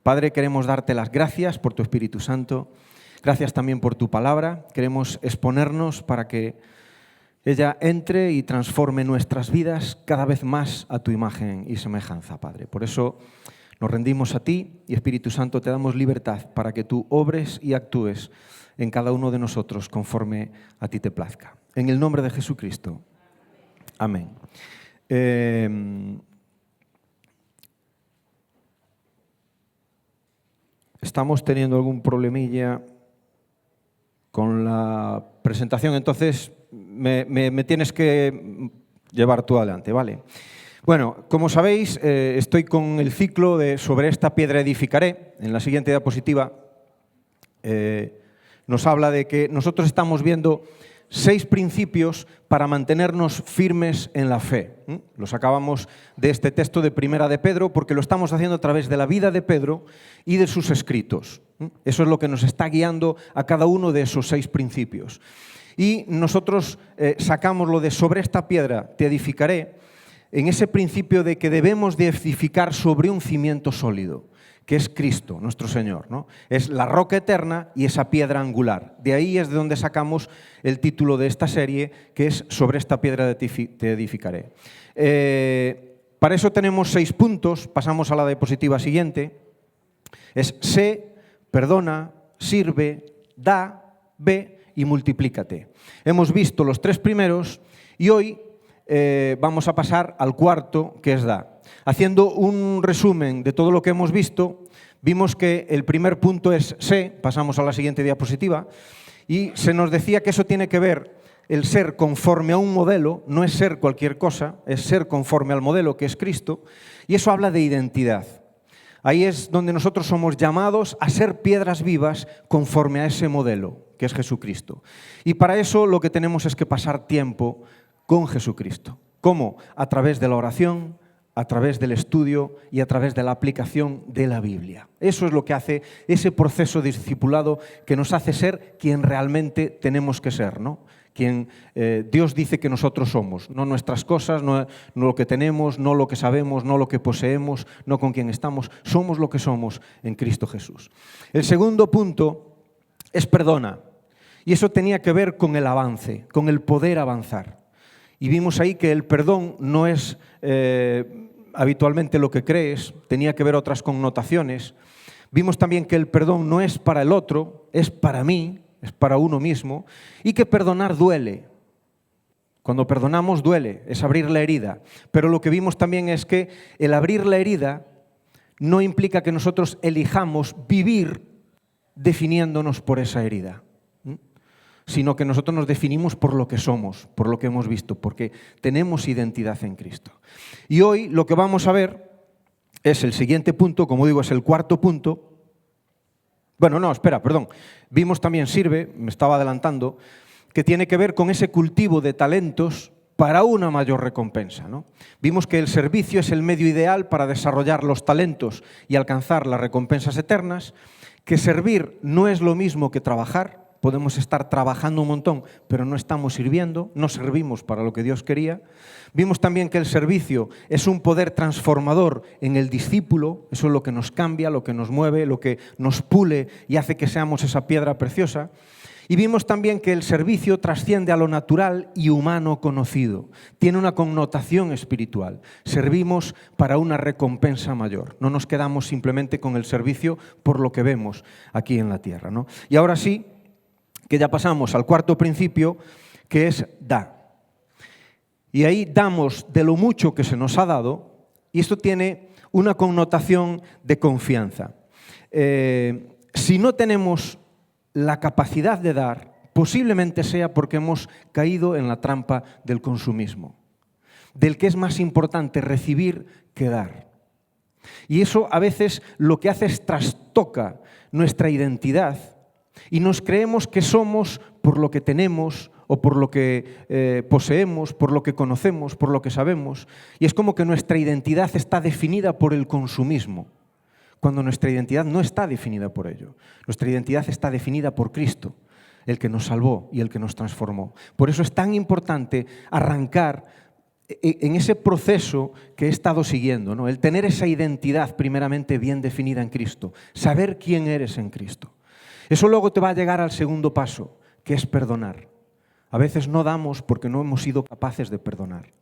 Padre, queremos darte las gracias por tu Espíritu Santo. Gracias también por tu palabra. Queremos exponernos para que ella entre y transforme nuestras vidas cada vez más a tu imagen y semejanza, Padre. Por eso nos rendimos a ti y, Espíritu Santo, te damos libertad para que tú obres y actúes en cada uno de nosotros conforme a ti te plazca. En el nombre de Jesucristo. Amén. Estamos teniendo algún problemilla con la presentación, entonces me tienes que llevar tú adelante, ¿vale? Bueno, como sabéis, estoy con el ciclo de Sobre esta piedra edificaré. En la siguiente diapositiva nos habla de que nosotros estamos viendo 6 principios para mantenernos firmes en la fe. Los sacábamos de este texto de Primera de Pedro porque lo estamos haciendo a través de la vida de Pedro y de sus escritos. Eso es lo que nos está guiando a cada uno de esos 6 principios. Y nosotros sacamos lo de sobre esta piedra te edificaré en ese principio de que debemos de edificar sobre un cimiento sólido, que es Cristo, nuestro Señor, ¿no? Es la roca eterna y esa piedra angular. De ahí es de donde sacamos el título de esta serie, que es Sobre esta piedra te edificaré. Para eso tenemos 6 puntos. Pasamos a la diapositiva siguiente. Es sé, perdona, sirve, da, ve y multiplícate. Hemos visto los 3 primeros y hoy vamos a pasar al cuarto, que es da. Haciendo un resumen de todo lo que hemos visto, vimos que el primer punto es sé, pasamos a la siguiente diapositiva, y se nos decía que eso tiene que ver, el ser conforme a un modelo, no es ser cualquier cosa, es ser conforme al modelo que es Cristo, y eso habla de identidad. Ahí es donde nosotros somos llamados a ser piedras vivas conforme a ese modelo, que es Jesucristo. Y para eso lo que tenemos es que pasar tiempo con Jesucristo. ¿Cómo? A través de la oración, a través del estudio y a través de la aplicación de la Biblia. Eso es lo que hace ese proceso de discipulado que nos hace ser quien realmente tenemos que ser, ¿no? Quien Dios dice que nosotros somos, no nuestras cosas, no lo que tenemos, no lo que sabemos, no lo que poseemos, no con quien estamos, somos lo que somos en Cristo Jesús. El segundo punto es perdona, y eso tenía que ver con el avance, con el poder avanzar. Y vimos ahí que el perdón no es habitualmente lo que crees, tenía que ver otras connotaciones. Vimos también que el perdón no es para el otro, es para mí, es para uno mismo, y que perdonar duele. Cuando perdonamos duele, es abrir la herida. Pero lo que vimos también es que el abrir la herida no implica que nosotros elijamos vivir definiéndonos por esa herida, sino que nosotros nos definimos por lo que somos, por lo que hemos visto, porque tenemos identidad en Cristo. Y hoy lo que vamos a ver es el siguiente punto, como digo, es el cuarto punto. Bueno, no, espera, perdón. Vimos también sirve, me estaba adelantando, que tiene que ver con ese cultivo de talentos para una mayor recompensa, ¿no? Vimos que el servicio es el medio ideal para desarrollar los talentos y alcanzar las recompensas eternas, que servir no es lo mismo que trabajar. Podemos estar trabajando un montón, pero no estamos sirviendo, no servimos para lo que Dios quería. Vimos también que el servicio es un poder transformador en el discípulo, eso es lo que nos cambia, lo que nos mueve, lo que nos pule y hace que seamos esa piedra preciosa. Y vimos también que el servicio trasciende a lo natural y humano conocido. Tiene una connotación espiritual. Servimos para una recompensa mayor. No nos quedamos simplemente con el servicio por lo que vemos aquí en la tierra, ¿no? Y ahora sí, que ya pasamos al cuarto principio, que es da. Y ahí damos de lo mucho que se nos ha dado, y esto tiene una connotación de confianza. Si no tenemos la capacidad de dar, posiblemente sea porque hemos caído en la trampa del consumismo, del que es más importante recibir que dar. Y eso a veces lo que hace es trastoca nuestra identidad, y nos creemos que somos por lo que tenemos o por lo que poseemos, por lo que conocemos, por lo que sabemos. Y es como que nuestra identidad está definida por el consumismo, cuando nuestra identidad no está definida por ello. Nuestra identidad está definida por Cristo, el que nos salvó y el que nos transformó. Por eso es tan importante arrancar en ese proceso que he estado siguiendo, ¿no? El tener esa identidad primeramente bien definida en Cristo, saber quién eres en Cristo. Eso luego te va a llegar al segundo paso, que es perdonar. A veces no damos porque no hemos sido capaces de perdonar.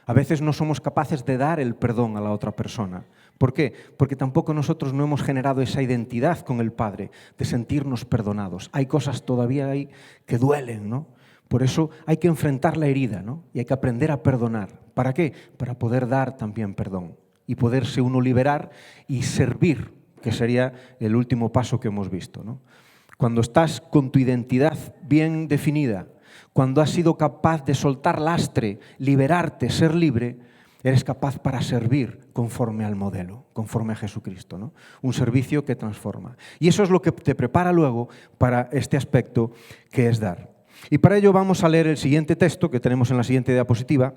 A veces no somos capaces de dar el perdón a la otra persona. ¿Por qué? Porque tampoco nosotros no hemos generado esa identidad con el Padre de sentirnos perdonados. Hay cosas todavía ahí que duelen, ¿no? Por eso hay que enfrentar la herida, ¿no? Y hay que aprender a perdonar. ¿Para qué? Para poder dar también perdón y poderse uno liberar y servir, que sería el último paso que hemos visto, ¿no? Cuando estás con tu identidad bien definida, cuando has sido capaz de soltar lastre, liberarte, ser libre, eres capaz para servir conforme al modelo, conforme a Jesucristo, ¿no? Un servicio que transforma. Y eso es lo que te prepara luego para este aspecto que es dar. Y para ello vamos a leer el siguiente texto que tenemos en la siguiente diapositiva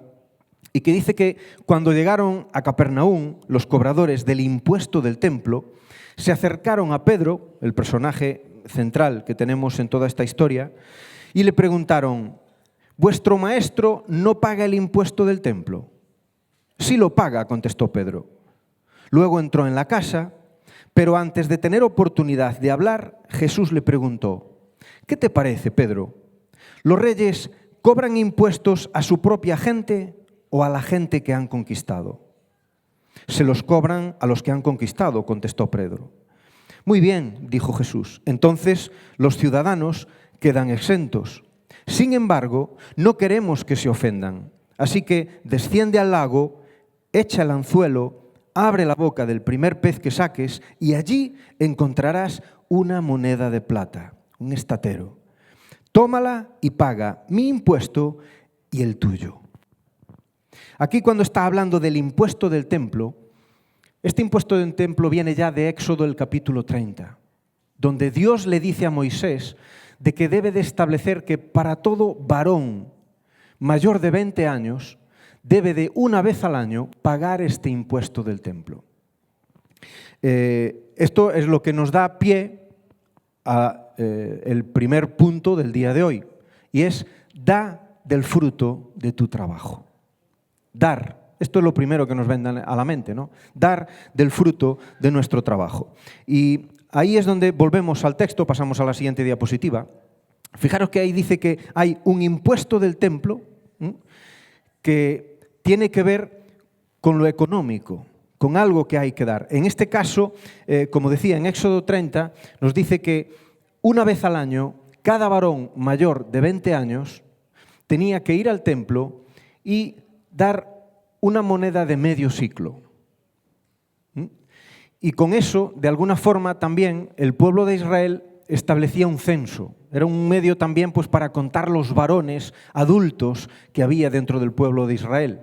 y que dice que cuando llegaron a Capernaum, los cobradores del impuesto del templo se acercaron a Pedro, el personaje central que tenemos en toda esta historia, y le preguntaron: ¿vuestro maestro no paga el impuesto del templo? Sí lo paga, contestó Pedro. Luego entró en la casa, pero antes de tener oportunidad de hablar, Jesús le preguntó: ¿qué te parece, Pedro? ¿Los reyes cobran impuestos a su propia gente o a la gente que han conquistado? Se los cobran a los que han conquistado, contestó Pedro. Muy bien, dijo Jesús, entonces los ciudadanos quedan exentos. Sin embargo, no queremos que se ofendan. Así que desciende al lago, echa el anzuelo, abre la boca del primer pez que saques y allí encontrarás una moneda de plata, un estatero. Tómala y paga mi impuesto y el tuyo. Aquí cuando está hablando del impuesto del templo, este impuesto del templo viene ya de Éxodo el capítulo 30, donde Dios le dice a Moisés de que debe de establecer que para todo varón mayor de 20 años debe de una vez al año pagar este impuesto del templo. Esto es lo que nos da pie al primer punto del día de hoy, y es: da del fruto de tu trabajo. Dar. Esto es lo primero que nos viene a la mente, ¿no? Dar del fruto de nuestro trabajo. Y ahí es donde volvemos al texto, pasamos a la siguiente diapositiva. Fijaros que ahí dice que hay un impuesto del templo que tiene que ver con lo económico, con algo que hay que dar. En este caso, como decía, en Éxodo 30 nos dice que una vez al año, cada varón mayor de 20 años tenía que ir al templo y dar una moneda de medio siclo. Y con eso, de alguna forma, también el pueblo de Israel establecía un censo. Era un medio también pues, para contar los varones adultos que había dentro del pueblo de Israel.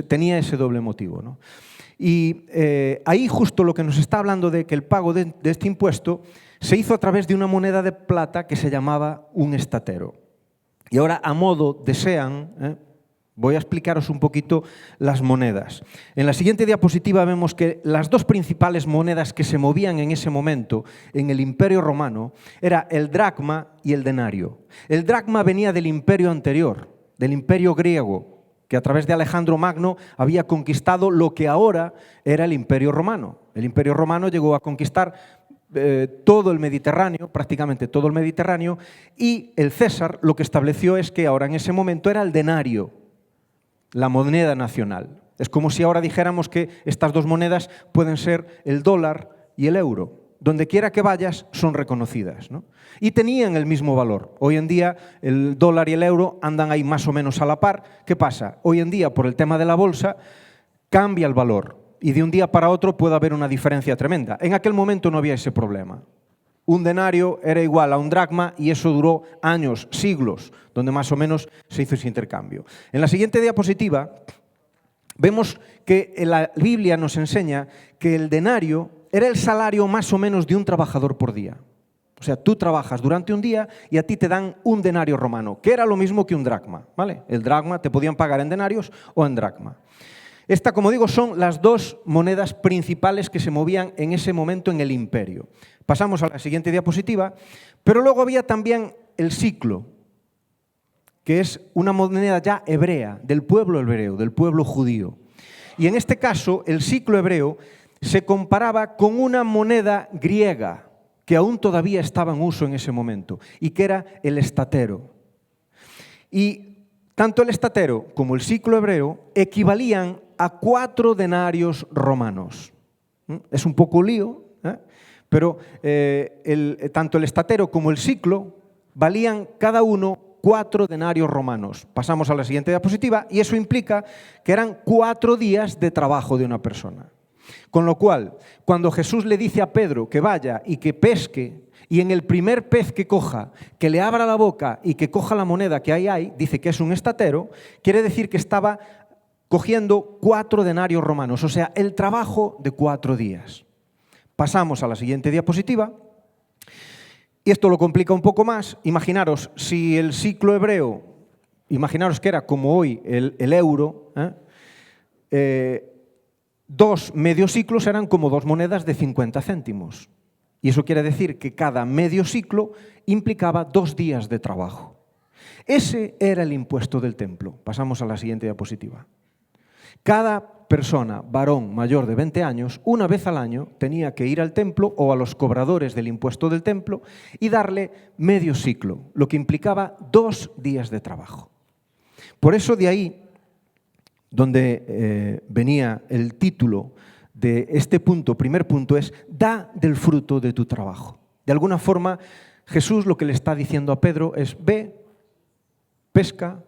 Tenía ese doble motivo, ¿no? Y ahí justo lo que nos está hablando de que el pago de este impuesto se hizo a través de una moneda de plata que se llamaba un estatero. Y ahora, a modo de sean, voy a explicaros un poquito las monedas. En la siguiente diapositiva vemos que las dos principales monedas que se movían en ese momento en el Imperio Romano era el dracma y el denario. El dracma venía del imperio anterior, del Imperio griego, que a través de Alejandro Magno había conquistado lo que ahora era el Imperio Romano. El Imperio Romano llegó a conquistar todo el Mediterráneo, prácticamente todo el Mediterráneo, y el César lo que estableció es que ahora en ese momento era el denario, la moneda nacional. Es como si ahora dijéramos que estas dos monedas pueden ser el dólar y el euro. Donde quiera que vayas son reconocidas, ¿no? Y tenían el mismo valor. Hoy en día el dólar y el euro andan ahí más o menos a la par. ¿Qué pasa? Hoy en día, por el tema de la bolsa, cambia el valor y de un día para otro puede haber una diferencia tremenda. En aquel momento no había ese problema. Un denario era igual a un dracma y eso duró años, siglos, donde más o menos se hizo ese intercambio. En la siguiente diapositiva vemos que la Biblia nos enseña que el denario era el salario más o menos de un trabajador por día. O sea, tú trabajas durante un día y a ti te dan un denario romano, que era lo mismo que un dracma, ¿vale? El dracma te podían pagar en denarios o en dracma. Esta, como digo, son las dos monedas principales que se movían en ese momento en el imperio. Pasamos a la siguiente diapositiva, pero luego había también el siclo. que es una moneda ya hebrea, del pueblo hebreo, del pueblo judío. Y en este caso, el siclo hebreo se comparaba con una moneda griega que aún todavía estaba en uso en ese momento, y que era el estatero. Y tanto el estatero como el siclo hebreo equivalían a 4 denarios romanos. Es un poco lío, pero tanto el estatero como el siclo valían cada uno 4 denarios romanos. Pasamos a la siguiente diapositiva y eso implica que eran 4 días de trabajo de una persona. Con lo cual, cuando Jesús le dice a Pedro que vaya y que pesque, y en el primer pez que coja, que le abra la boca y que coja la moneda que ahí hay, dice que es un estatero, quiere decir que estaba cogiendo 4 denarios romanos, o sea, el trabajo de 4 días. Pasamos a la siguiente diapositiva. Y esto lo complica un poco más. Imaginaros, si el siclo hebreo, imaginaros que era como hoy el euro, 2 medios ciclos eran como 2 monedas de 50 céntimos. Y eso quiere decir que cada medio ciclo implicaba 2 días de trabajo. Ese era el impuesto del templo. Pasamos a la siguiente diapositiva. Cada persona, varón mayor de 20 años, una vez al año tenía que ir al templo o a los cobradores del impuesto del templo y darle medio ciclo, lo que implicaba 2 días de trabajo. Por eso de ahí, donde venía el título de este punto, primer punto, es da del fruto de tu trabajo. De alguna forma, Jesús lo que le está diciendo a Pedro es ve, pesca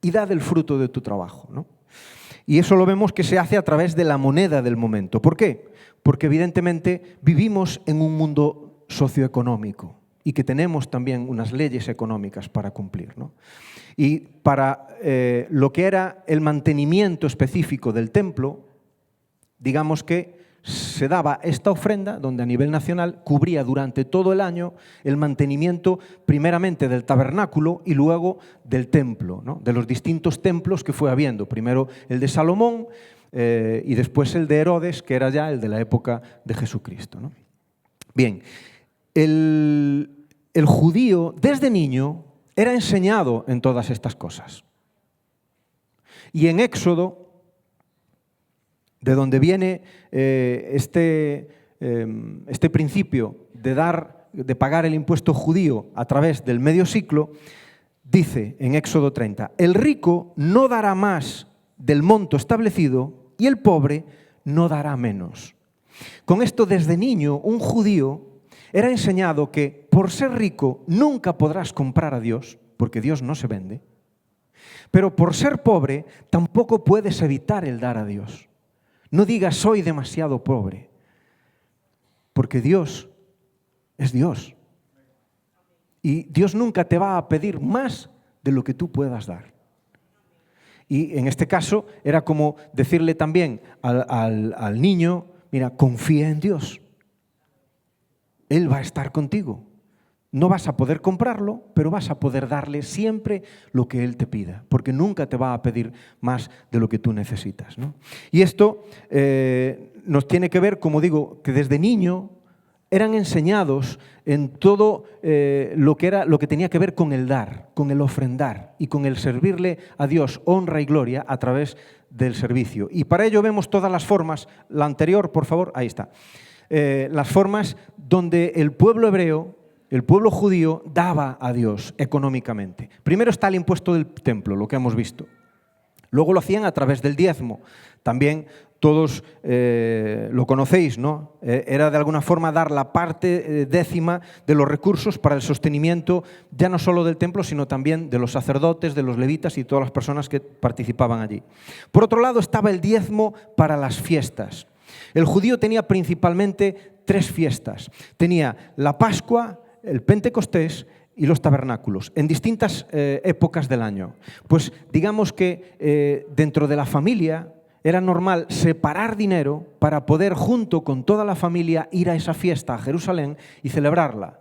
y da del fruto de tu trabajo, ¿no? Y eso lo vemos que se hace a través de la moneda del momento. ¿Por qué? Porque evidentemente vivimos en un mundo socioeconómico y que tenemos también unas leyes económicas para cumplir, ¿no? Y para lo que era el mantenimiento específico del templo, digamos que se daba esta ofrenda donde a nivel nacional cubría durante todo el año el mantenimiento primeramente del tabernáculo y luego del templo, ¿no? De los distintos templos que fue habiendo. Primero el de Salomón y después el de Herodes, que era ya el de la época de Jesucristo, ¿no? Bien, el judío desde niño era enseñado en todas estas cosas. Y en Éxodo, de donde viene este principio de pagar el impuesto judío a través del medio ciclo, dice en Éxodo 30, el rico no dará más del monto establecido y el pobre no dará menos. Con esto, desde niño, un judío era enseñado que por ser rico nunca podrás comprar a Dios, porque Dios no se vende, pero por ser pobre tampoco puedes evitar el dar a Dios. No digas soy demasiado pobre, porque Dios es Dios. Y Dios nunca te va a pedir más de lo que tú puedas dar. Y en este caso era como decirle también al niño, mira, confía en Dios. Él va a estar contigo. No vas a poder comprarlo, pero vas a poder darle siempre lo que Él te pida, porque nunca te va a pedir más de lo que tú necesitas, ¿no? Y esto nos tiene que ver, como digo, que desde niño eran enseñados en todo lo que tenía que ver con el dar, con el ofrendar y con el servirle a Dios honra y gloria a través del servicio. Y para ello vemos todas las formas. La anterior, por favor, ahí está. Las formas donde el pueblo hebreo, el pueblo judío, daba a Dios económicamente. Primero está el impuesto del templo, lo que hemos visto. Luego lo hacían a través del diezmo. También todos lo conocéis, ¿no? Era de alguna forma dar la parte décima de los recursos para el sostenimiento ya no solo del templo, sino también de los sacerdotes, de los levitas y todas las personas que participaban allí. Por otro lado estaba el diezmo para las fiestas. El judío tenía principalmente 3 fiestas. Tenía la Pascua, el Pentecostés y los tabernáculos, en distintas épocas del año. Pues digamos que dentro de la familia era normal separar dinero para poder, junto con toda la familia, ir a esa fiesta a Jerusalén y celebrarla.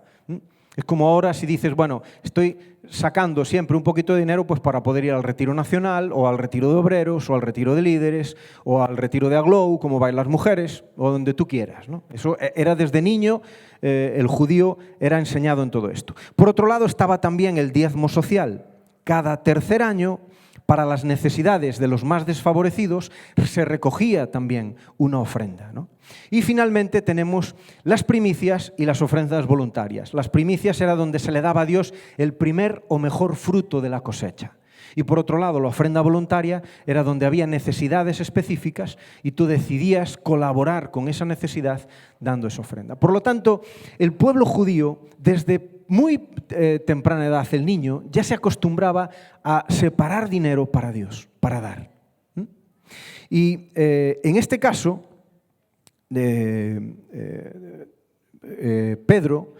Es como ahora si dices, bueno, estoy sacando siempre un poquito de dinero pues para poder ir al retiro nacional o al retiro de obreros o al retiro de líderes o al retiro de Aglow, como van las mujeres, o donde tú quieras, ¿no? Eso era desde niño, el judío era enseñado en todo esto. Por otro lado estaba también el diezmo social, Cada tercer año, para las necesidades de los más desfavorecidos, se recogía también una ofrenda, ¿no? Y finalmente tenemos las primicias y las ofrendas voluntarias. Las primicias era donde se le daba a Dios el primer o mejor fruto de la cosecha. Y por otro lado, la ofrenda voluntaria era donde había necesidades específicas y tú decidías colaborar con esa necesidad dando esa ofrenda. Por lo tanto, el pueblo judío, desde muy temprana edad, el niño ya se acostumbraba a separar dinero para Dios, para dar. Y en este caso, Pedro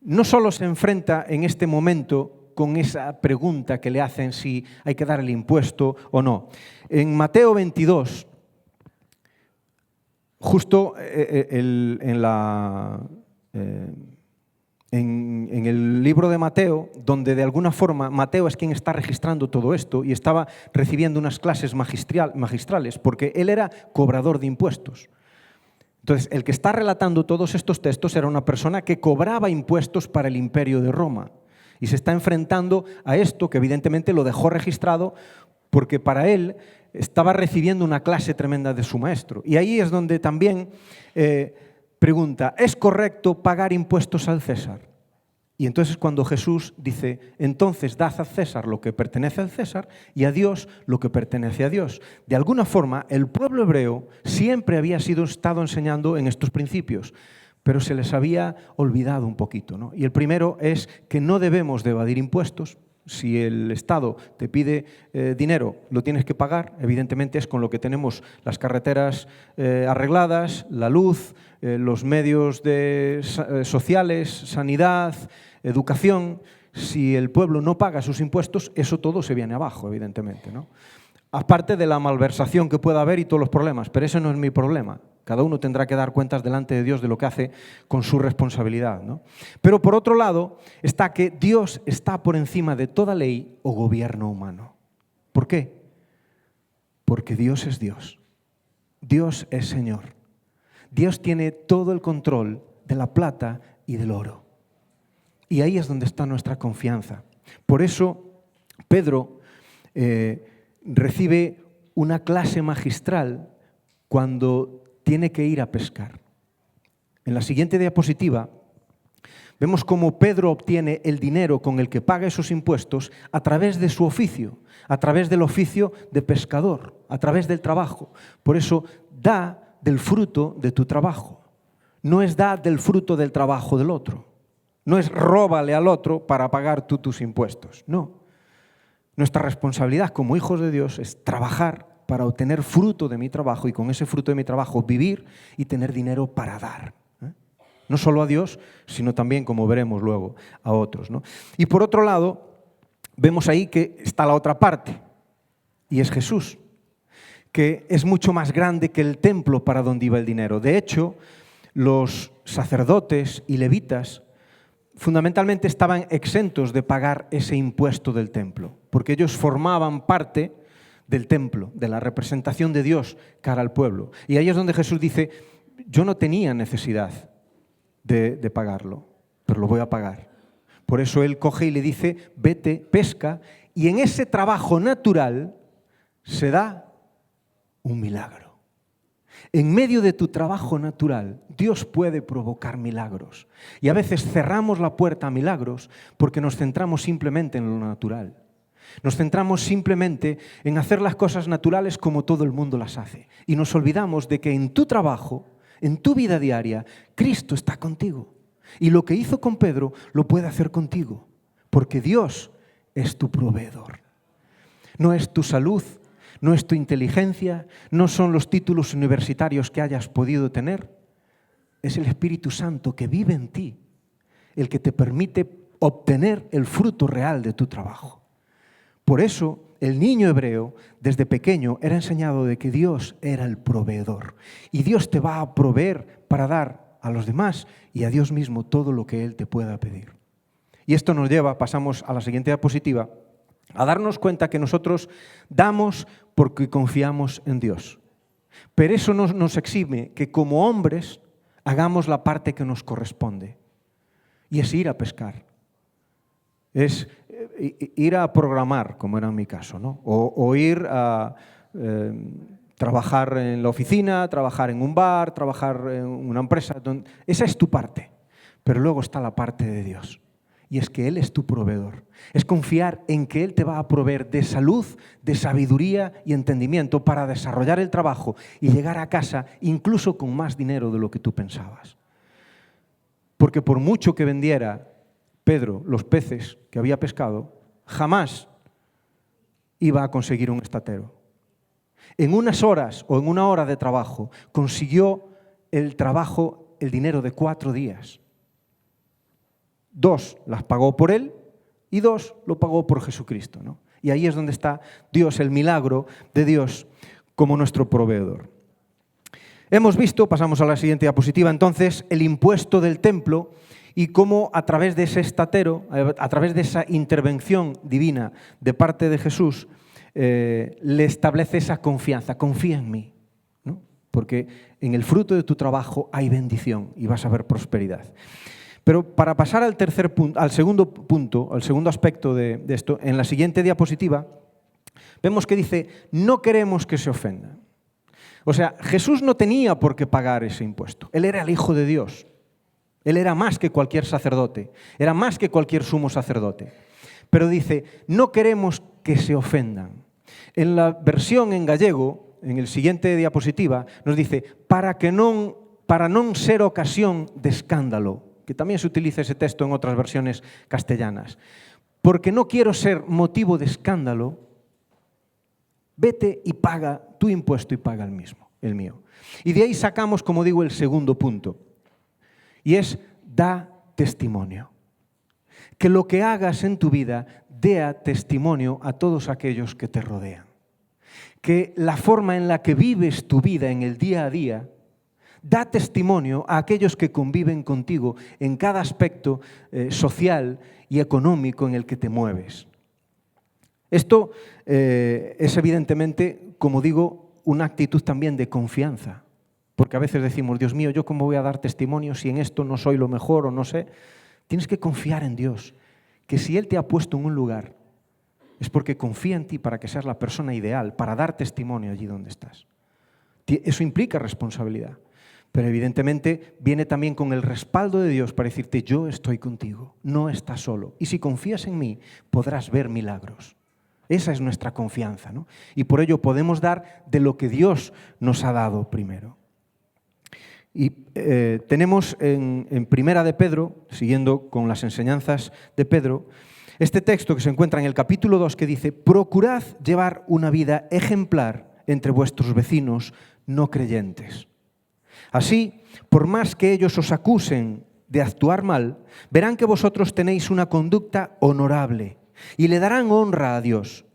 no solo se enfrenta en este momento con esa pregunta que le hacen si hay que dar el impuesto o no. En Mateo 22, justo en el libro de Mateo, donde de alguna forma Mateo es quien está registrando todo esto y estaba recibiendo unas clases magistrales, porque él era cobrador de impuestos. Entonces, el que está relatando todos estos textos era una persona que cobraba impuestos para el Imperio de Roma. Y se está enfrentando a esto, que evidentemente lo dejó registrado, porque para él estaba recibiendo una clase tremenda de su maestro. Y ahí es donde también pregunta, ¿es correcto pagar impuestos al César? Y entonces cuando Jesús dice, entonces dad a César lo que pertenece al César y a Dios lo que pertenece a Dios. De alguna forma, el pueblo hebreo siempre había estado enseñando en estos principios, pero se les había olvidado un poquito, ¿no? Y el primero es que no debemos de evadir impuestos. Si el Estado te pide dinero, lo tienes que pagar. Evidentemente es con lo que tenemos las carreteras arregladas, la luz, los medios sociales, sanidad, educación. Si el pueblo no paga sus impuestos, eso todo se viene abajo, evidentemente, ¿no? Aparte de la malversación que pueda haber y todos los problemas, pero ese no es mi problema. Cada uno tendrá que dar cuentas delante de Dios de lo que hace con su responsabilidad, ¿no? Pero por otro lado está que Dios está por encima de toda ley o gobierno humano. ¿Por qué? Porque Dios es Dios. Dios es Señor. Dios tiene todo el control de la plata y del oro. Y ahí es donde está nuestra confianza. Por eso Pedro recibe una clase magistral cuando tiene que ir a pescar. En la siguiente diapositiva vemos cómo Pedro obtiene el dinero con el que paga esos impuestos a través de su oficio, a través del oficio de pescador, a través del trabajo. Por eso, da del fruto de tu trabajo. No es da del fruto del trabajo del otro. No es róbale al otro para pagar tú tus impuestos. No. Nuestra responsabilidad como hijos de Dios es trabajar para obtener fruto de mi trabajo y con ese fruto de mi trabajo vivir y tener dinero para dar. No solo a Dios, sino también, como veremos luego, a otros, ¿no? Y por otro lado, vemos ahí que está la otra parte, y es Jesús, que es mucho más grande que el templo para donde iba el dinero. De hecho, los sacerdotes y levitas fundamentalmente estaban exentos de pagar ese impuesto del templo, porque ellos formaban parte del templo, de la representación de Dios cara al pueblo. Y ahí es donde Jesús dice, yo no tenía necesidad de pagarlo, pero lo voy a pagar. Por eso Él coge y le dice, vete, pesca, y en ese trabajo natural se da un milagro. En medio de tu trabajo natural, Dios puede provocar milagros. Y a veces cerramos la puerta a milagros porque nos centramos simplemente en lo natural. Nos centramos simplemente en hacer las cosas naturales como todo el mundo las hace. Y nos olvidamos de que en tu trabajo, en tu vida diaria, Cristo está contigo. Y lo que hizo con Pedro lo puede hacer contigo. Porque Dios es tu proveedor. No es tu salud, no es tu inteligencia, no son los títulos universitarios que hayas podido tener. Es el Espíritu Santo que vive en ti, el que te permite obtener el fruto real de tu trabajo. Por eso, el niño hebreo, desde pequeño, era enseñado de que Dios era el proveedor. Y Dios te va a proveer para dar a los demás y a Dios mismo todo lo que Él te pueda pedir. Y esto nos lleva, pasamos a la siguiente diapositiva, a darnos cuenta que nosotros damos porque confiamos en Dios. Pero eso no nos exime que como hombres hagamos la parte que nos corresponde. Y es ir a pescar. Es ir a programar, como era en mi caso, ¿no? O ir a trabajar en la oficina, trabajar en un bar, trabajar en una empresa. Esa es tu parte. Pero luego está la parte de Dios. Y es que Él es tu proveedor. Es confiar en que Él te va a proveer de salud, de sabiduría y entendimiento para desarrollar el trabajo y llegar a casa incluso con más dinero de lo que tú pensabas. Porque por mucho que vendiera Pedro los peces que había pescado, jamás iba a conseguir un estatero. En unas horas o en una hora de trabajo consiguió el dinero de 4 días. 2 las pagó por él y 2 lo pagó por Jesucristo, ¿no? Y ahí es donde está Dios, el milagro de Dios como nuestro proveedor. Hemos visto, pasamos a la siguiente diapositiva, entonces, el impuesto del templo y cómo a través de ese estatero, a través de esa intervención divina de parte de Jesús, le establece esa confianza. Confía en mí, ¿no? Porque en el fruto de tu trabajo hay bendición y vas a ver prosperidad. Pero para pasar al segundo aspecto de esto, en la siguiente diapositiva, vemos que dice, no queremos que se ofendan. O sea, Jesús no tenía por qué pagar ese impuesto. Él era el Hijo de Dios. Él era más que cualquier sacerdote. Era más que cualquier sumo sacerdote. Pero dice, no queremos que se ofendan. En la versión en gallego, en el siguiente diapositiva, nos dice, para non ser ocasión de escándalo, que también se utiliza ese texto en otras versiones castellanas. Porque no quiero ser motivo de escándalo, vete y paga tu impuesto y paga el mío. Y de ahí sacamos, como digo, el segundo punto. Y es, da testimonio. Que lo que hagas en tu vida dé testimonio a todos aquellos que te rodean. Que la forma en la que vives tu vida en el día a día da testimonio a aquellos que conviven contigo en cada aspecto social y económico en el que te mueves. Esto es evidentemente, como digo, una actitud también de confianza. Porque a veces decimos, Dios mío, ¿yo cómo voy a dar testimonio si en esto no soy lo mejor o no sé? Tienes que confiar en Dios, que si Él te ha puesto en un lugar, es porque confía en ti para que seas la persona ideal, para dar testimonio allí donde estás. Eso implica responsabilidad. Pero evidentemente viene también con el respaldo de Dios para decirte, yo estoy contigo, no estás solo. Y si confías en mí, podrás ver milagros. Esa es nuestra confianza, ¿no? Y por ello podemos dar de lo que Dios nos ha dado primero. Y tenemos en Primera de Pedro, siguiendo con las enseñanzas de Pedro, este texto que se encuentra en el capítulo 2 que dice, procurad llevar una vida ejemplar entre vuestros vecinos no creyentes. Así, por más que ellos os acusen de actuar mal, verán que vosotros tenéis una conducta honorable y le darán honra a Dios.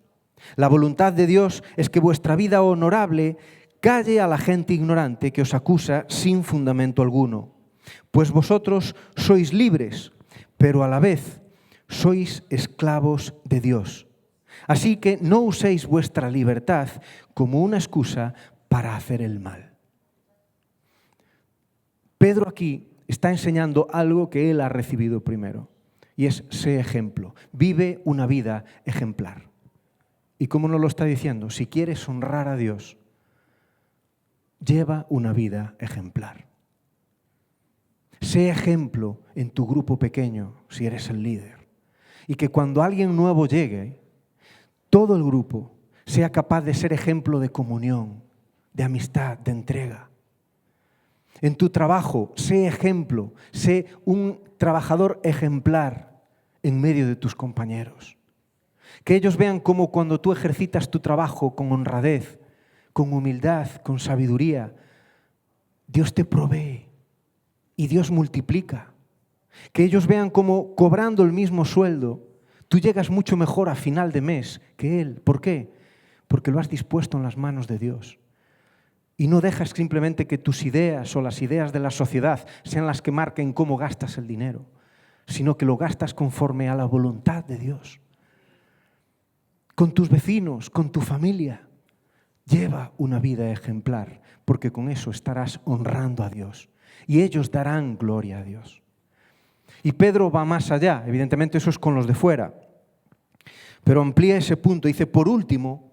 La voluntad de Dios es que vuestra vida honorable calle a la gente ignorante que os acusa sin fundamento alguno. Pues vosotros sois libres, pero a la vez sois esclavos de Dios. Así que no uséis vuestra libertad como una excusa para hacer el mal. Pedro aquí está enseñando algo que él ha recibido primero, y es sé ejemplo, vive una vida ejemplar. ¿Y cómo nos lo está diciendo? Si quieres honrar a Dios, lleva una vida ejemplar. Sé ejemplo en tu grupo pequeño, si eres el líder, y que cuando alguien nuevo llegue, todo el grupo sea capaz de ser ejemplo de comunión, de amistad, de entrega. En tu trabajo, sé ejemplo, sé un trabajador ejemplar en medio de tus compañeros. Que ellos vean cómo cuando tú ejercitas tu trabajo con honradez, con humildad, con sabiduría, Dios te provee y Dios multiplica. Que ellos vean cómo cobrando el mismo sueldo, tú llegas mucho mejor a final de mes que Él. ¿Por qué? Porque lo has dispuesto en las manos de Dios. Y no dejas simplemente que tus ideas o las ideas de la sociedad sean las que marquen cómo gastas el dinero, sino que lo gastas conforme a la voluntad de Dios. Con tus vecinos, con tu familia, lleva una vida ejemplar, porque con eso estarás honrando a Dios y ellos darán gloria a Dios. Y Pedro va más allá, evidentemente eso es con los de fuera, pero amplía ese punto. Dice, por último,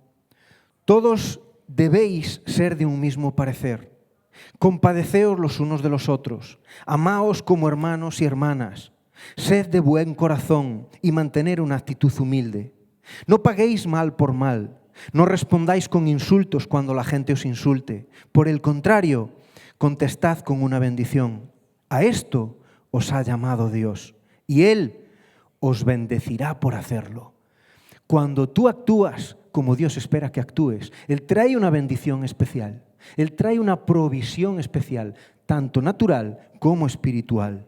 todos debéis ser de un mismo parecer. Compadeceos los unos de los otros, amaos como hermanos y hermanas, sed de buen corazón y mantener una actitud humilde. No paguéis mal por mal, no respondáis con insultos cuando la gente os insulte. Por el contrario, contestad con una bendición. A esto os ha llamado Dios y Él os bendecirá por hacerlo. Cuando tú actúas como Dios espera que actúes, Él trae una bendición especial. Él trae una provisión especial, tanto natural como espiritual.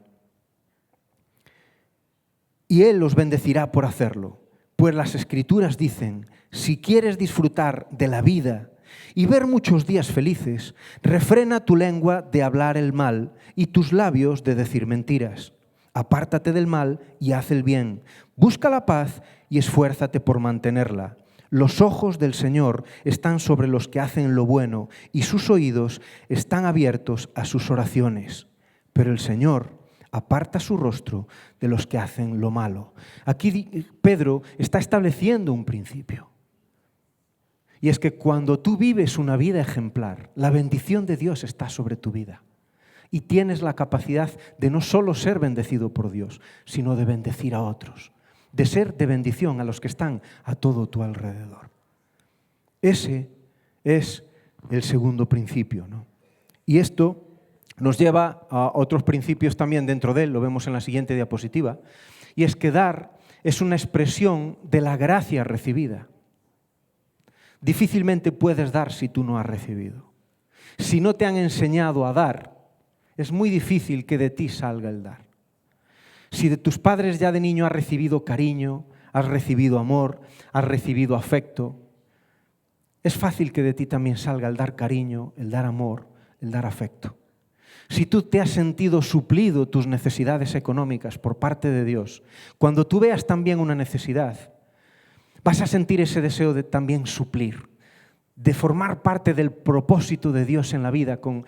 Y Él os bendecirá por hacerlo. Pues las Escrituras dicen, si quieres disfrutar de la vida y ver muchos días felices, refrena tu lengua de hablar el mal y tus labios de decir mentiras. Apártate del mal y haz el bien. Busca la paz y esfuérzate por mantenerla. Los ojos del Señor están sobre los que hacen lo bueno y sus oídos están abiertos a sus oraciones. Pero el Señor aparta su rostro de los que hacen lo malo. Aquí Pedro está estableciendo un principio. Y es que cuando tú vives una vida ejemplar, la bendición de Dios está sobre tu vida. Y tienes la capacidad de no solo ser bendecido por Dios, sino de bendecir a otros. De ser de bendición a los que están a todo tu alrededor. Ese es el segundo principio, ¿no? Y esto nos lleva a otros principios también dentro de él, lo vemos en la siguiente diapositiva, y es que dar es una expresión de la gracia recibida. Difícilmente puedes dar si tú no has recibido. Si no te han enseñado a dar, es muy difícil que de ti salga el dar. Si de tus padres ya de niño has recibido cariño, has recibido amor, has recibido afecto, es fácil que de ti también salga el dar cariño, el dar amor, el dar afecto. Si tú te has sentido suplido tus necesidades económicas por parte de Dios, cuando tú veas también una necesidad, vas a sentir ese deseo de también suplir, de formar parte del propósito de Dios en la vida con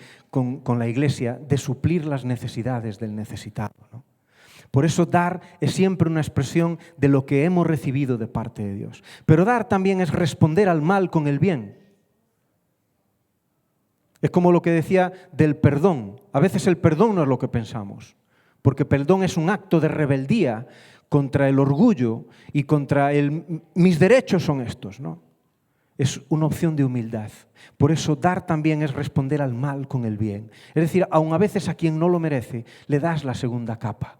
la iglesia, de suplir las necesidades del necesitado, ¿no? Por eso dar es siempre una expresión de lo que hemos recibido de parte de Dios. Pero dar también es responder al mal con el bien. Es como lo que decía del perdón. A veces el perdón no es lo que pensamos, porque perdón es un acto de rebeldía contra el orgullo y contra mis derechos son estos, ¿no? Es una opción de humildad. Por eso dar también es responder al mal con el bien. Es decir, aun a veces a quien no lo merece, le das la segunda capa.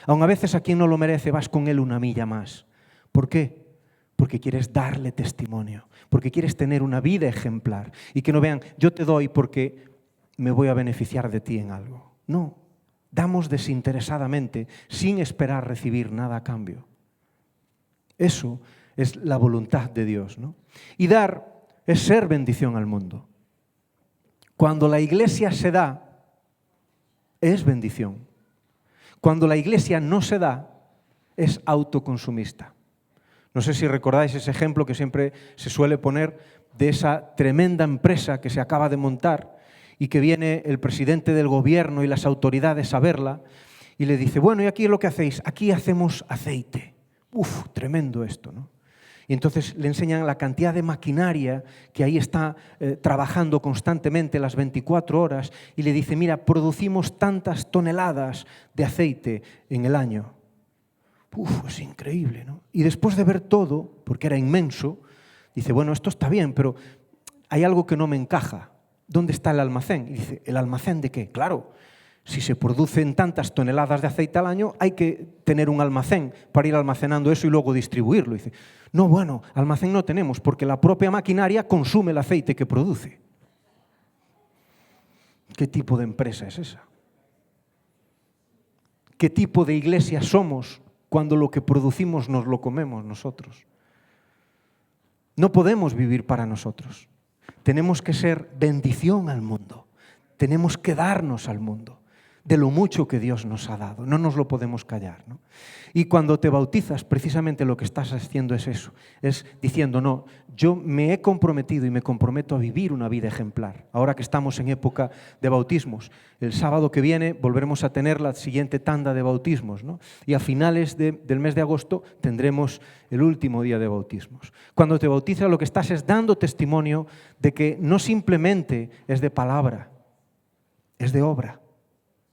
Aun a veces a quien no lo merece, vas con él una milla más. ¿Por qué? Porque quieres darle testimonio, porque quieres tener una vida ejemplar y que no vean, yo te doy porque me voy a beneficiar de ti en algo. No, damos desinteresadamente, sin esperar recibir nada a cambio. Eso es la voluntad de Dios, ¿no? Y dar es ser bendición al mundo. Cuando la iglesia se da, es bendición. Cuando la iglesia no se da, es autoconsumista. No sé si recordáis ese ejemplo que siempre se suele poner de esa tremenda empresa que se acaba de montar y que viene el presidente del gobierno y las autoridades a verla y le dice, bueno, ¿y aquí lo que hacéis? Aquí hacemos aceite. Uf, tremendo esto, ¿no? Y entonces le enseñan la cantidad de maquinaria que ahí está trabajando constantemente las 24 horas y le dice, mira, producimos tantas toneladas de aceite en el año. Uf, es increíble, ¿no? Y después de ver todo, porque era inmenso, dice, bueno, esto está bien, pero hay algo que no me encaja. ¿Dónde está el almacén? Y dice, ¿el almacén de qué? Claro, si se producen tantas toneladas de aceite al año, hay que tener un almacén para ir almacenando eso y luego distribuirlo. Y dice, no, bueno, almacén no tenemos porque la propia maquinaria consume el aceite que produce. ¿Qué tipo de empresa es esa? ¿Qué tipo de iglesia somos cuando lo que producimos nos lo comemos nosotros? No podemos vivir para nosotros. Tenemos que ser bendición al mundo. Tenemos que darnos al mundo. de lo mucho que Dios nos ha dado. No nos lo podemos callar, ¿no? Y cuando te bautizas, precisamente lo que estás haciendo es eso, es diciendo, no, yo me he comprometido y me comprometo a vivir una vida ejemplar. Ahora que estamos en época de bautismos, el sábado que viene volveremos a tener la siguiente tanda de bautismos, ¿no? Y a finales del mes de agosto tendremos el último día de bautismos. Cuando te bautizas, lo que estás es dando testimonio de que no simplemente es de palabra, es de obra.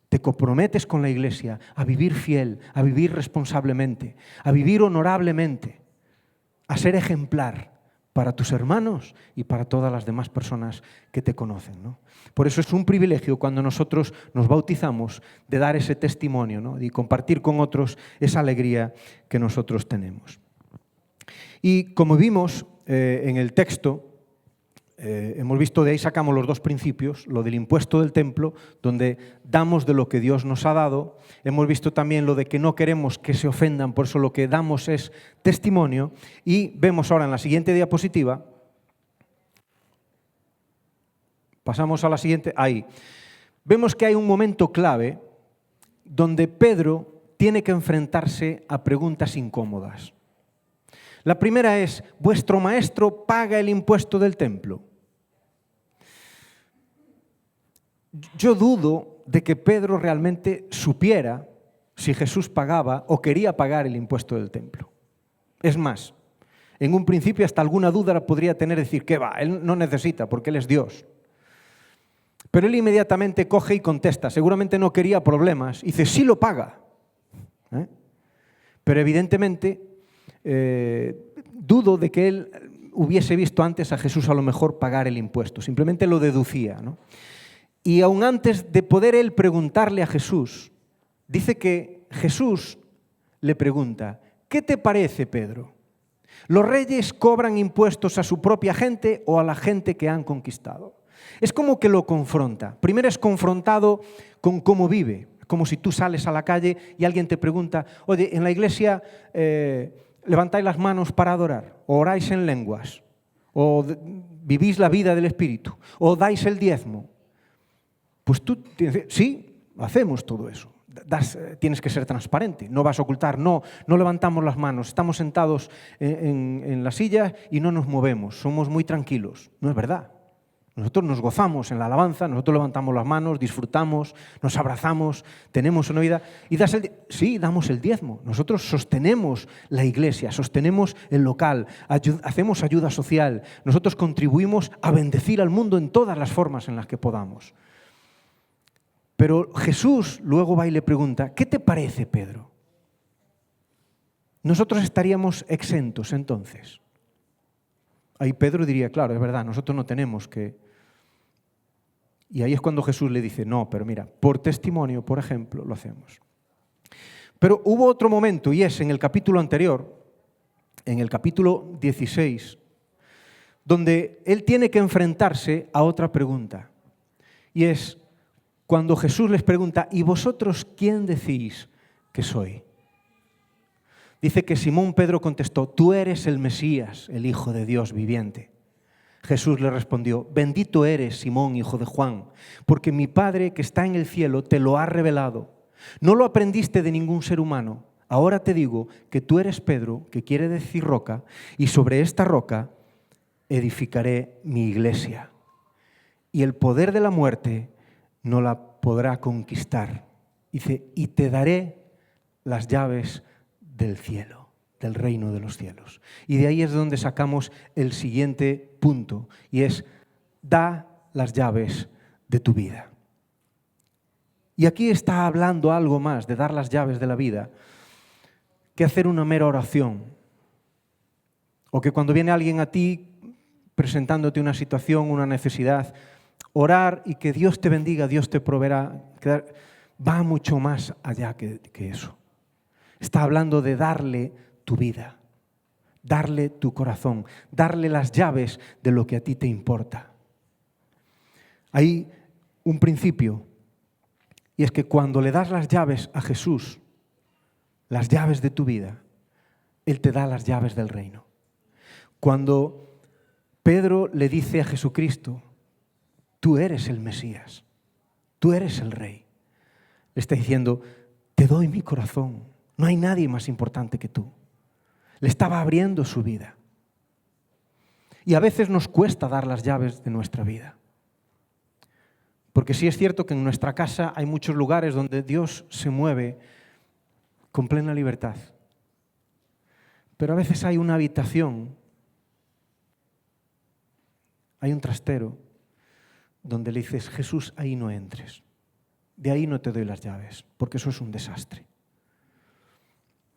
Te comprometes con la Iglesia a vivir fiel, a vivir responsablemente, a vivir honorablemente, a ser ejemplar para tus hermanos y para todas las demás personas que te conocen, ¿no? Por eso es un privilegio cuando nosotros nos bautizamos de dar ese testimonio, ¿no? Y compartir con otros esa alegría que nosotros tenemos. Y como vimos en el texto, hemos visto, de ahí sacamos los dos principios, lo del impuesto del templo, donde damos de lo que Dios nos ha dado. Hemos visto también lo de que no queremos que se ofendan, por eso lo que damos es testimonio. Y vemos ahora en la siguiente diapositiva, pasamos a la siguiente, ahí. Vemos que hay un momento clave donde Pedro tiene que enfrentarse a preguntas incómodas. La primera es, ¿vuestro maestro paga el impuesto del templo? Yo dudo de que Pedro realmente supiera si Jesús pagaba o quería pagar el impuesto del templo. Es más, en un principio hasta alguna duda la podría tener, decir que va, él no necesita porque él es Dios. Pero él inmediatamente coge y contesta, seguramente no quería problemas, y dice, sí lo paga. Pero evidentemente dudo de que él hubiese visto antes a Jesús a lo mejor pagar el impuesto, simplemente lo deducía, ¿no? Y aún antes de poder él preguntarle a Jesús, dice que Jesús le pregunta, ¿qué te parece, Pedro? ¿Los reyes cobran impuestos a su propia gente o a la gente que han conquistado? Es como que lo confronta. Primero es confrontado con cómo vive, como si tú sales a la calle y alguien te pregunta, oye, en la iglesia levantáis las manos para adorar, o oráis en lenguas, o vivís la vida del Espíritu, o dais el diezmo. Pues tú tienes, sí, hacemos todo eso. Tienes que ser transparente, no vas a ocultar, no levantamos las manos, estamos sentados en la silla y no nos movemos, somos muy tranquilos. No es verdad. Nosotros nos gozamos en la alabanza, nosotros levantamos las manos, disfrutamos, nos abrazamos, tenemos una vida. ¿Y sí, damos el diezmo. Nosotros sostenemos la iglesia, sostenemos el local, hacemos ayuda social. Nosotros contribuimos a bendecir al mundo en todas las formas en las que podamos. Pero Jesús luego va y le pregunta, ¿qué te parece, Pedro? Nosotros estaríamos exentos entonces. Ahí Pedro diría, claro, es verdad, nosotros no tenemos que... Y ahí es cuando Jesús le dice, no, pero mira, por testimonio, por ejemplo, lo hacemos. Pero hubo otro momento, y es en el capítulo anterior, en el capítulo 16, donde él tiene que enfrentarse a otra pregunta. Y es cuando Jesús les pregunta, ¿y vosotros quién decís que soy? Dice que Simón Pedro contestó, tú eres el Mesías, el Hijo de Dios viviente. Jesús le respondió, bendito eres, Simón, hijo de Juan, porque mi Padre que está en el cielo te lo ha revelado. No lo aprendiste de ningún ser humano. Ahora te digo que tú eres Pedro, que quiere decir roca, y sobre esta roca edificaré mi iglesia. Y el poder de la muerte no la podrá conquistar. Dice, y te daré las llaves del cielo, del reino de los cielos. Y de ahí es donde sacamos el siguiente punto, y es, da las llaves de tu vida. Y aquí está hablando algo más de dar las llaves de la vida, que hacer una mera oración. O que cuando viene alguien a ti presentándote una situación, una necesidad, orar y que Dios te bendiga, Dios te proveerá, va mucho más allá que eso. Está hablando de darle tu vida, darle tu corazón, darle las llaves de lo que a ti te importa. Hay un principio, y es que cuando le das las llaves a Jesús, las llaves de tu vida, Él te da las llaves del reino. Cuando Pedro le dice a Jesucristo, tú eres el Mesías, tú eres el Rey, Le está diciendo, te doy mi corazón. No hay nadie más importante que tú. Le estaba abriendo su vida. Y a veces nos cuesta dar las llaves de nuestra vida. Porque sí es cierto que en nuestra casa hay muchos lugares donde Dios se mueve con plena libertad. Pero a veces hay una habitación, hay un trastero, donde le dices, Jesús, ahí no entres. De ahí no te doy las llaves, porque eso es un desastre.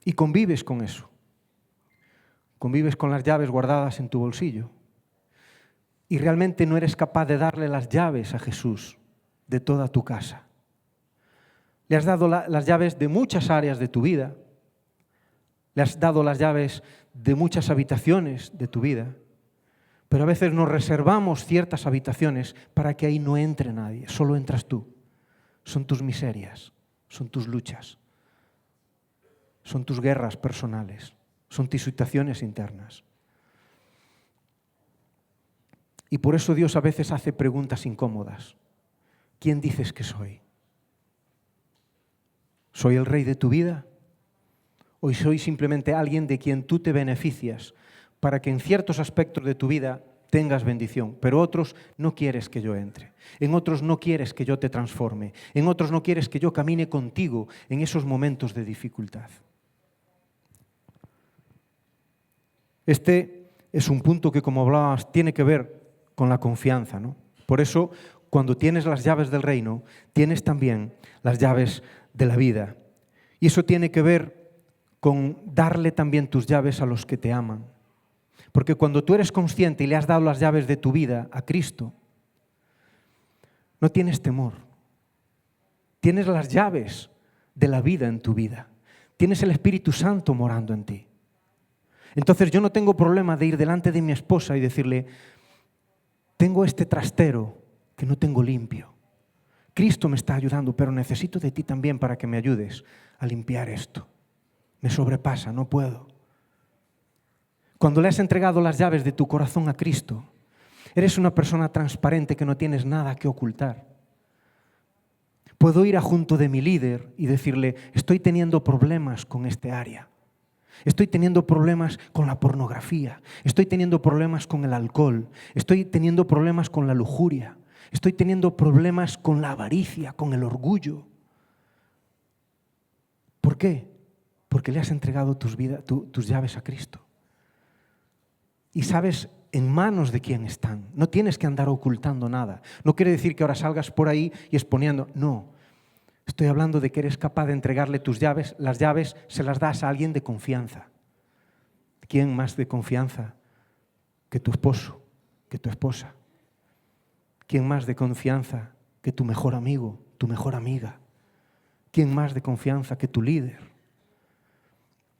Y convives con eso. Convives con las llaves guardadas en tu bolsillo. Y realmente no eres capaz de darle las llaves a Jesús de toda tu casa. Le has dado las llaves de muchas áreas de tu vida. Le has dado las llaves de muchas habitaciones de tu vida. Pero a veces nos reservamos ciertas habitaciones para que ahí no entre nadie. Solo entras tú. Son tus miserias, son tus luchas, son tus guerras personales, son tus situaciones internas. Y por eso Dios a veces hace preguntas incómodas. ¿Quién dices que soy? ¿Soy el rey de tu vida? ¿O soy simplemente alguien de quien tú te beneficias para que en ciertos aspectos de tu vida tengas bendición, pero otros no quieres que yo entre, en otros no quieres que yo te transforme, en otros no quieres que yo camine contigo en esos momentos de dificultad? Este es un punto que, como hablabas, tiene que ver con la confianza, ¿no? Por eso, cuando tienes las llaves del reino, tienes también las llaves de la vida. Y eso tiene que ver con darle también tus llaves a los que te aman. Porque cuando tú eres consciente y le has dado las llaves de tu vida a Cristo, no tienes temor. Tienes las llaves de la vida en tu vida. Tienes el Espíritu Santo morando en ti. Entonces yo no tengo problema de ir delante de mi esposa y decirle, tengo este trastero que no tengo limpio. Cristo me está ayudando, pero necesito de ti también para que me ayudes a limpiar esto. Me sobrepasa, no puedo. Cuando le has entregado las llaves de tu corazón a Cristo, eres una persona transparente que no tienes nada que ocultar. Puedo ir junto de mi líder y decirle, estoy teniendo problemas con este área. Estoy teniendo problemas con la pornografía. Estoy teniendo problemas con el alcohol. Estoy teniendo problemas con la lujuria. Estoy teniendo problemas con la avaricia, con el orgullo. ¿Por qué? Porque le has entregado tus llaves a Cristo. Y sabes en manos de quién están. No tienes que andar ocultando nada. No quiere decir que ahora salgas por ahí y exponiendo. No. Estoy hablando de que eres capaz de entregarle tus llaves. Las llaves se las das a alguien de confianza. ¿Quién más de confianza que tu esposo, que tu esposa? ¿Quién más de confianza que tu mejor amigo, tu mejor amiga? ¿Quién más de confianza que tu líder?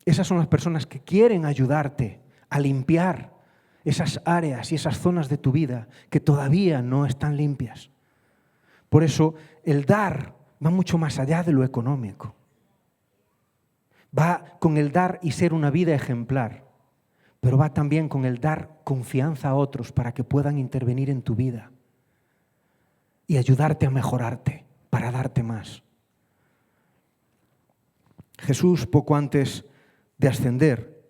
Esas son las personas que quieren ayudarte a limpiar esas áreas y esas zonas de tu vida que todavía no están limpias. Por eso el dar va mucho más allá de lo económico. Va con el dar y ser una vida ejemplar, pero va también con el dar confianza a otros para que puedan intervenir en tu vida y ayudarte a mejorarte para darte más. Jesús, poco antes de ascender,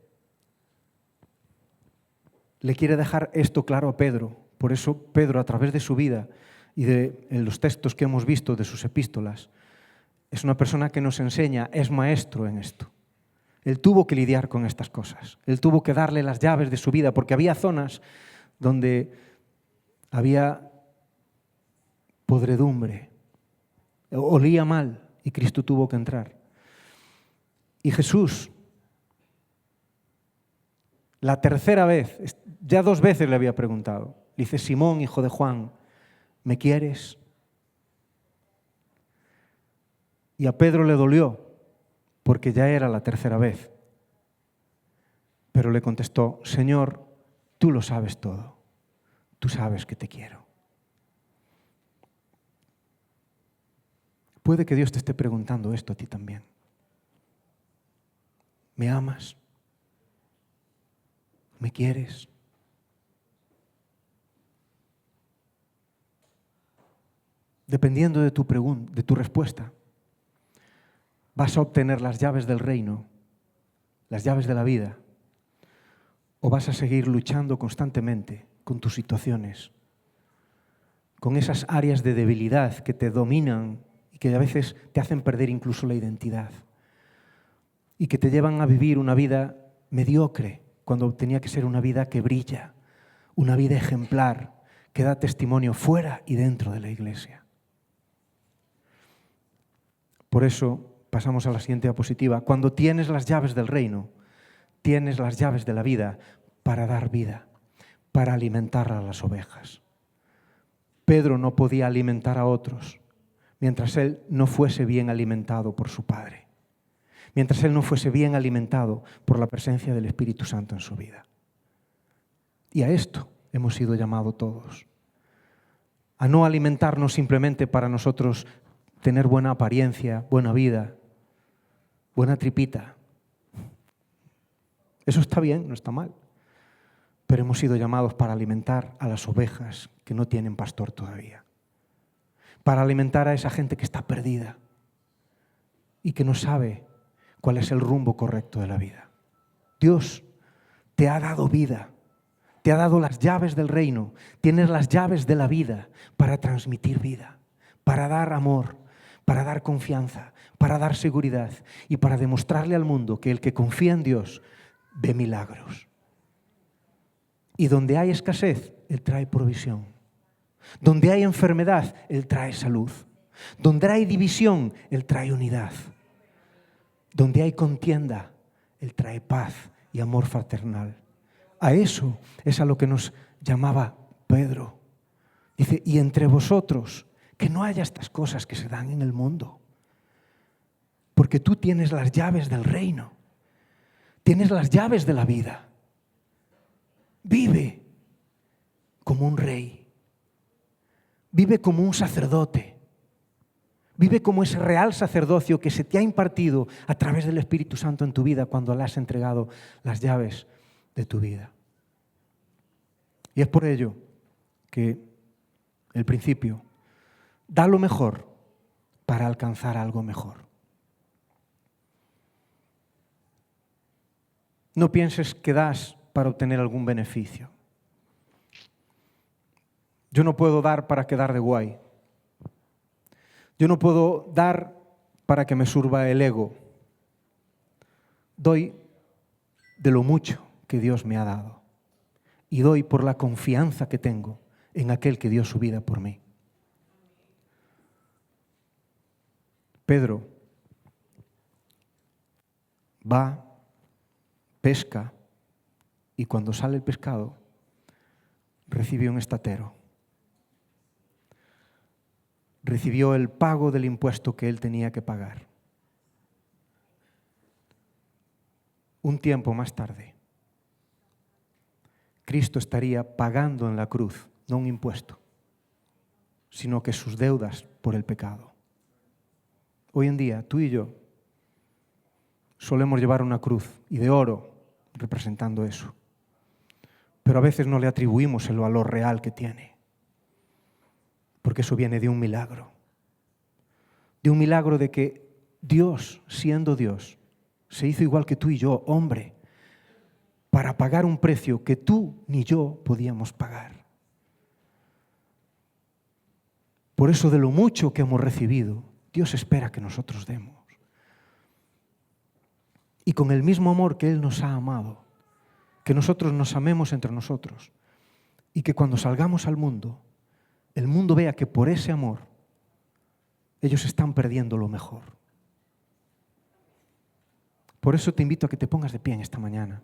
le quiere dejar esto claro a Pedro. Por eso Pedro, a través de su vida y en los textos que hemos visto de sus epístolas, es una persona que nos enseña, es maestro en esto. Él tuvo que lidiar con estas cosas. Él tuvo que darle las llaves de su vida, porque había zonas donde había podredumbre, olía mal y Cristo tuvo que entrar. Y Jesús, la tercera vez, ya 2 veces le había preguntado, le dice, Simón, hijo de Juan, ¿me quieres? Y a Pedro le dolió, porque ya era la tercera vez. Pero le contestó, Señor, tú lo sabes todo, tú sabes que te quiero. Puede que Dios te esté preguntando esto a ti también. ¿Me amas? ¿Me quieres? Dependiendo de tu respuesta, vas a obtener las llaves del reino, las llaves de la vida, o vas a seguir luchando constantemente con tus situaciones, con esas áreas de debilidad que te dominan y que a veces te hacen perder incluso la identidad y que te llevan a vivir una vida mediocre cuando tenía que ser una vida que brilla, una vida ejemplar que da testimonio fuera y dentro de la iglesia. Por eso pasamos a la siguiente diapositiva. Cuando tienes las llaves del reino, tienes las llaves de la vida para dar vida, para alimentar a las ovejas. Pedro no podía alimentar a otros mientras él no fuese bien alimentado por su Padre, mientras él no fuese bien alimentado por la presencia del Espíritu Santo en su vida. Y a esto hemos sido llamados todos, a no alimentarnos simplemente para nosotros tener buena apariencia, buena vida, buena tripita. Eso está bien, no está mal. Pero hemos sido llamados para alimentar a las ovejas que no tienen pastor todavía. Para alimentar a esa gente que está perdida y que no sabe cuál es el rumbo correcto de la vida. Dios te ha dado vida, te ha dado las llaves del reino, tienes las llaves de la vida para transmitir vida, para dar amor, para dar confianza, para dar seguridad y para demostrarle al mundo que el que confía en Dios ve milagros. Y donde hay escasez, Él trae provisión. Donde hay enfermedad, Él trae salud. Donde hay división, Él trae unidad. Donde hay contienda, Él trae paz y amor fraternal. A eso es a lo que nos llamaba Pedro. Dice, y entre vosotros, que no haya estas cosas que se dan en el mundo. Porque tú tienes las llaves del reino. Tienes las llaves de la vida. Vive como un rey. Vive como un sacerdote. Vive como ese real sacerdocio que se te ha impartido a través del Espíritu Santo en tu vida cuando le has entregado las llaves de tu vida. Y es por ello que el principio da lo mejor para alcanzar algo mejor. No pienses que das para obtener algún beneficio. Yo no puedo dar para quedar de guay. Yo no puedo dar para que me surba el ego. Doy de lo mucho que Dios me ha dado. Y doy por la confianza que tengo en aquel que dio su vida por mí. Pedro va, pesca, y cuando sale el pescado, recibe un estatero. Recibió el pago del impuesto que él tenía que pagar. Un tiempo más tarde, Cristo estaría pagando en la cruz, no un impuesto, sino que sus deudas por el pecado. Hoy en día, tú y yo solemos llevar una cruz y de oro representando eso. Pero a veces no le atribuimos el valor real que tiene. Porque eso viene de un milagro. De un milagro de que Dios, siendo Dios, se hizo igual que tú y yo, hombre, para pagar un precio que tú ni yo podíamos pagar. Por eso de lo mucho que hemos recibido, Dios espera que nosotros demos. Y con el mismo amor que Él nos ha amado, que nosotros nos amemos entre nosotros y que cuando salgamos al mundo, el mundo vea que por ese amor ellos están perdiendo lo mejor. Por eso te invito a que te pongas de pie en esta mañana.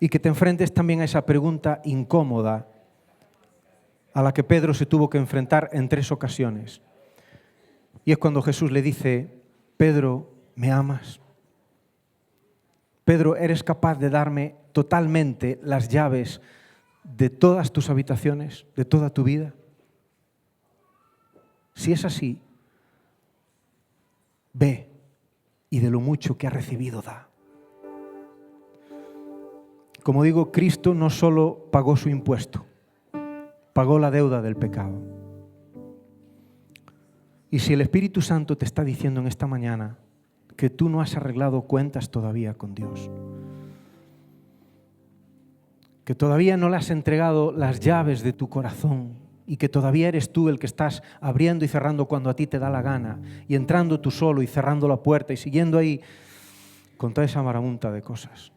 Y que te enfrentes también a esa pregunta incómoda a la que Pedro se tuvo que enfrentar en 3 ocasiones. Y es cuando Jesús le dice, Pedro, ¿me amas? Pedro, ¿eres capaz de darme totalmente las llaves de todas tus habitaciones, de toda tu vida? Si es así, ve y de lo mucho que has recibido da. Como digo, Cristo no solo pagó su impuesto, pagó la deuda del pecado. Y si el Espíritu Santo te está diciendo en esta mañana que tú no has arreglado cuentas todavía con Dios, que todavía no le has entregado las llaves de tu corazón y que todavía eres tú el que estás abriendo y cerrando cuando a ti te da la gana y entrando tú solo y cerrando la puerta y siguiendo ahí con toda esa marabunta de cosas.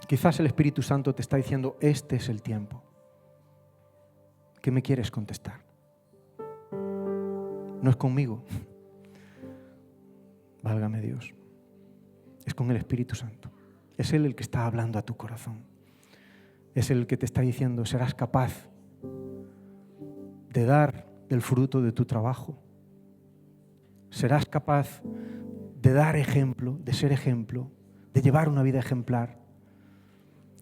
Quizás el Espíritu Santo te está diciendo, este es el tiempo. ¿Qué me quieres contestar? No es conmigo. Válgame Dios. Es con el Espíritu Santo. Es Él el que está hablando a tu corazón. Es Él el que te está diciendo, serás capaz de dar del fruto de tu trabajo. Serás capaz de dar ejemplo, de ser ejemplo, de llevar una vida ejemplar.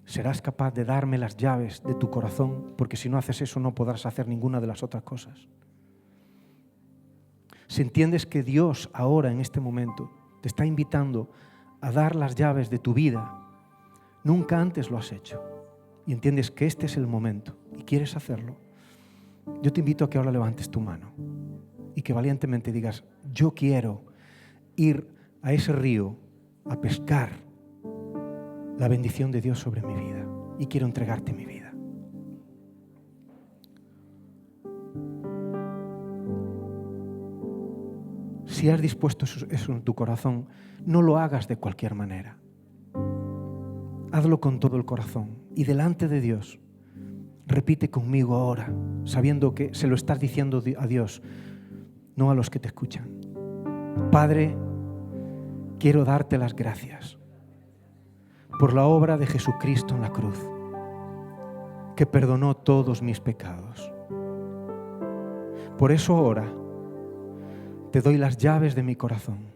Serás capaz de darme las llaves de tu corazón, porque si no haces eso no podrás hacer ninguna de las otras cosas. Si entiendes que Dios ahora, en este momento, te está invitando a dar las llaves de tu vida, nunca antes lo has hecho, y entiendes que este es el momento y quieres hacerlo, yo te invito a que ahora levantes tu mano y que valientemente digas, yo quiero ir a ese río a pescar la bendición de Dios sobre mi vida y quiero entregarte mi vida. Si has dispuesto eso en tu corazón, no lo hagas de cualquier manera. Hazlo con todo el corazón y delante de Dios, repite conmigo ahora, sabiendo que se lo estás diciendo a Dios, no a los que te escuchan. Padre, quiero darte las gracias por la obra de Jesucristo en la cruz, que perdonó todos mis pecados. Por eso ahora te doy las llaves de mi corazón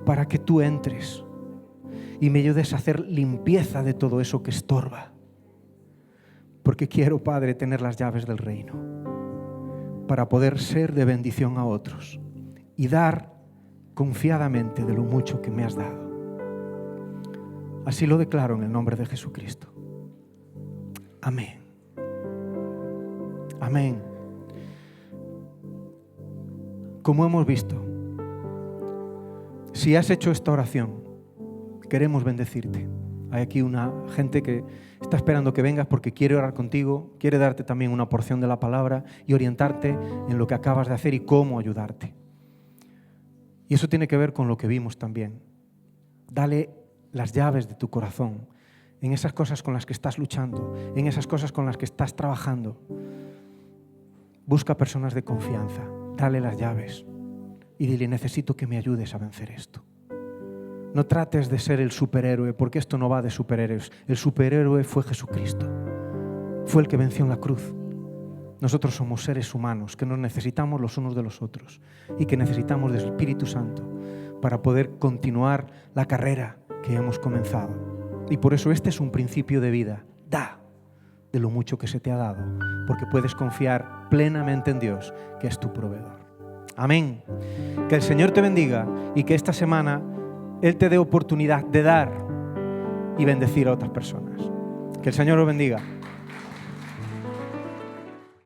para que tú entres y me ayudes a hacer limpieza de todo eso que estorba. Porque quiero, Padre, tener las llaves del reino para poder ser de bendición a otros y dar confiadamente de lo mucho que me has dado. Así lo declaro en el nombre de Jesucristo. Amén. Amén. Como hemos visto, si has hecho esta oración, queremos bendecirte. Hay aquí una gente que está esperando que vengas porque quiere orar contigo, quiere darte también una porción de la palabra y orientarte en lo que acabas de hacer y cómo ayudarte. Y eso tiene que ver con lo que vimos también. Dale las llaves de tu corazón en esas cosas con las que estás luchando, en esas cosas con las que estás trabajando. Busca personas de confianza. Dale las llaves y dile, necesito que me ayudes a vencer esto. No trates de ser el superhéroe, porque esto no va de superhéroes. El superhéroe fue Jesucristo. Fue el que venció en la cruz. Nosotros somos seres humanos que nos necesitamos los unos de los otros y que necesitamos del Espíritu Santo para poder continuar la carrera que hemos comenzado. Y por eso este es un principio de vida. Da de lo mucho que se te ha dado, porque puedes confiar plenamente en Dios, que es tu proveedor. Amén. Que el Señor te bendiga y que esta semana Él te dé oportunidad de dar y bendecir a otras personas. Que el Señor los bendiga.